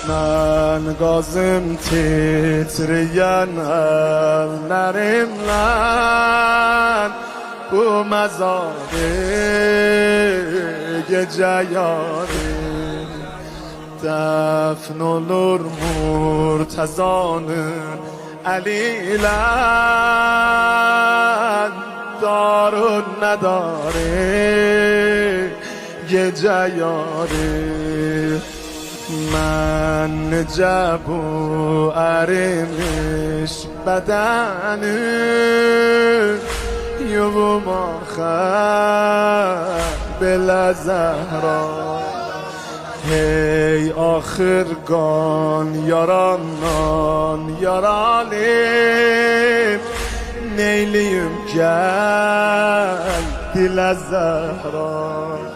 من gazım titreyen ellerimle bu mezarı gece yarı defn olur Murteza'nın eliyle darun nedare gece yarı من نجبو erimiş bedeni yuvum آخر بلا زهرا hey آخرگان yarandan yaralım neyliyim gel dile Zehra